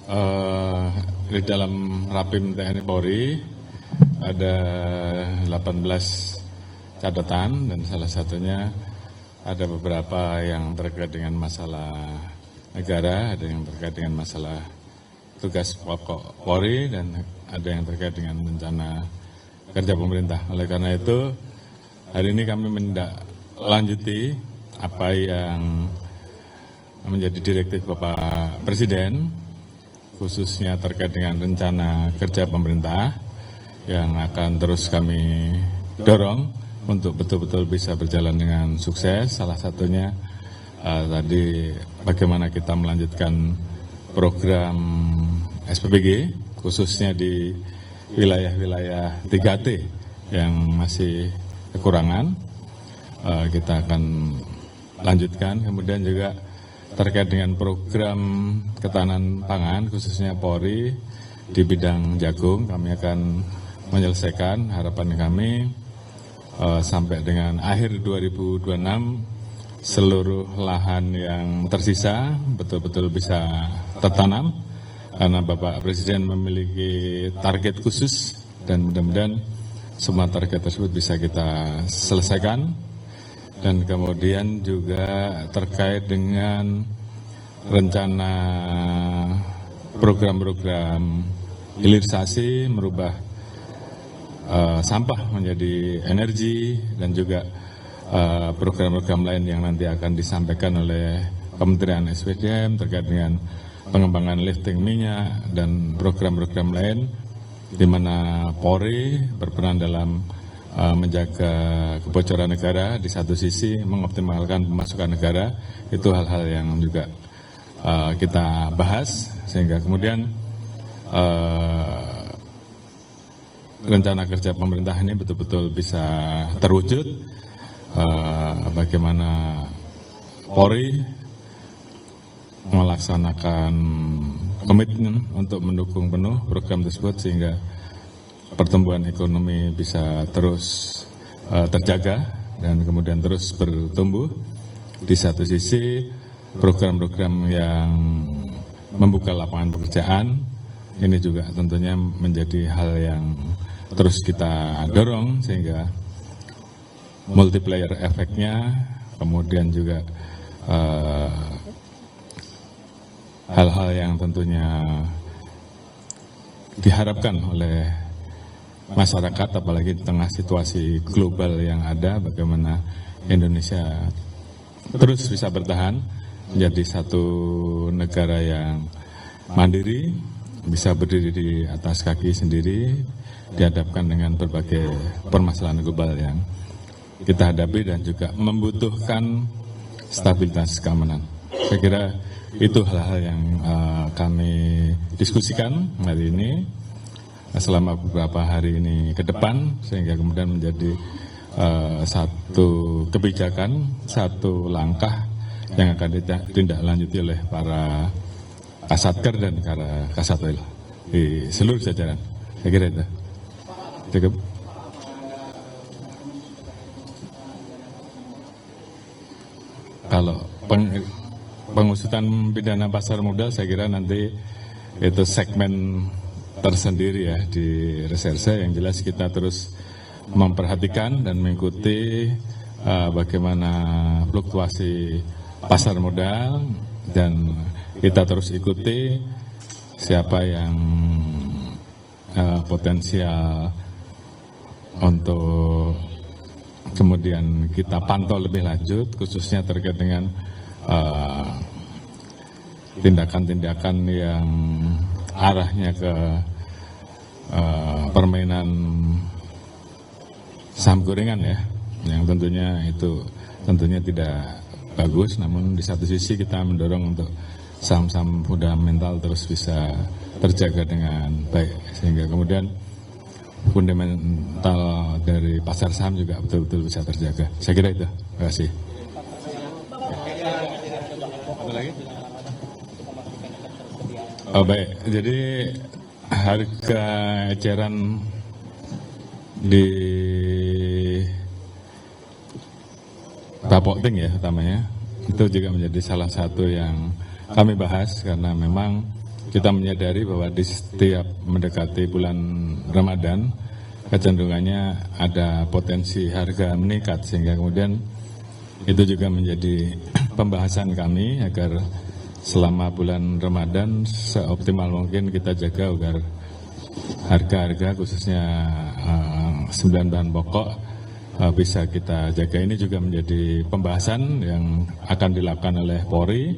Di dalam Rapim TNI Polri ada 18 catatan dan salah satunya ada beberapa yang terkait dengan masalah negara, ada yang terkait dengan masalah tugas pokok Polri dan ada yang terkait dengan rencana kerja pemerintah. Oleh karena itu hari ini kami menindaklanjuti apa yang menjadi direktif Bapak Presiden, khususnya terkait dengan rencana kerja pemerintah yang akan terus kami dorong untuk betul-betul bisa berjalan dengan sukses. Salah satunya tadi bagaimana kita melanjutkan program SPBG, khususnya di wilayah-wilayah 3T yang masih kekurangan. Kita akan lanjutkan, kemudian juga terkait dengan program ketahanan pangan khususnya Polri di bidang jagung, kami akan menyelesaikan, harapan kami sampai dengan akhir 2026 seluruh lahan yang tersisa betul-betul bisa tertanam karena Bapak Presiden memiliki target khusus dan mudah-mudahan semua target tersebut bisa kita selesaikan. Dan kemudian juga terkait dengan rencana program-program hilirisasi, merubah sampah menjadi energi, dan juga program-program lain yang nanti akan disampaikan oleh Kementerian SDM terkait dengan pengembangan lifting minyak dan program-program lain di mana Polri berperan dalam menjaga kebocoran negara, di satu sisi mengoptimalkan pemasukan negara. Itu hal-hal yang juga kita bahas sehingga kemudian rencana kerja pemerintah ini betul-betul bisa terwujud. Bagaimana Polri melaksanakan komitmen untuk mendukung penuh program tersebut sehingga pertumbuhan ekonomi bisa terus terjaga dan kemudian terus bertumbuh. Di satu sisi program-program yang membuka lapangan pekerjaan ini juga tentunya menjadi hal yang terus kita dorong sehingga multiplier efeknya, kemudian juga hal-hal yang tentunya diharapkan oleh masyarakat, apalagi di tengah situasi global yang ada, bagaimana Indonesia terus bisa bertahan menjadi satu negara yang mandiri, bisa berdiri di atas kaki sendiri, dihadapkan dengan berbagai permasalahan global yang kita hadapi dan juga membutuhkan stabilitas keamanan. Saya kira itu hal-hal yang kami diskusikan hari ini selama beberapa hari ini ke depan, sehingga kemudian menjadi satu kebijakan, satu langkah yang akan ditindaklanjuti oleh para Kasatker dan para Kasatwil di seluruh jajaran. Saya kira itu. Cukup. Kalau pengusutan pidana pasar modal, saya kira nanti itu segmen tersendiri ya di reserse. Yang jelas kita terus memperhatikan dan mengikuti bagaimana fluktuasi pasar modal, dan kita terus ikuti siapa yang potensial untuk kemudian kita pantau lebih lanjut, khususnya terkait dengan tindakan-tindakan yang arahnya ke permainan saham gorengan ya, yang tentunya itu tidak bagus. Namun di satu sisi kita mendorong untuk saham-saham fundamental terus bisa terjaga dengan baik, sehingga kemudian fundamental dari pasar saham juga betul-betul bisa terjaga. Saya kira itu. Terima kasih. Apa lagi? Oh, baik, jadi harga eceran di Bapokting ya utamanya, itu juga menjadi salah satu yang kami bahas karena memang kita menyadari bahwa di setiap mendekati bulan Ramadan, kecenderungannya ada potensi harga meningkat, sehingga kemudian itu juga menjadi pembahasan kami agar selama bulan Ramadan seoptimal mungkin kita jaga agar harga-harga khususnya 9 bahan pokok bisa kita jaga. Ini juga menjadi pembahasan yang akan dilakukan oleh Polri,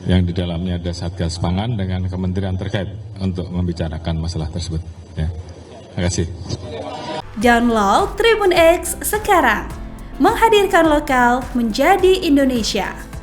yang di dalamnya ada Satgas Pangan dengan kementerian terkait untuk membicarakan masalah tersebut. Ya. Terima kasih. Download Tribun X sekarang, menghadirkan lokal menjadi Indonesia.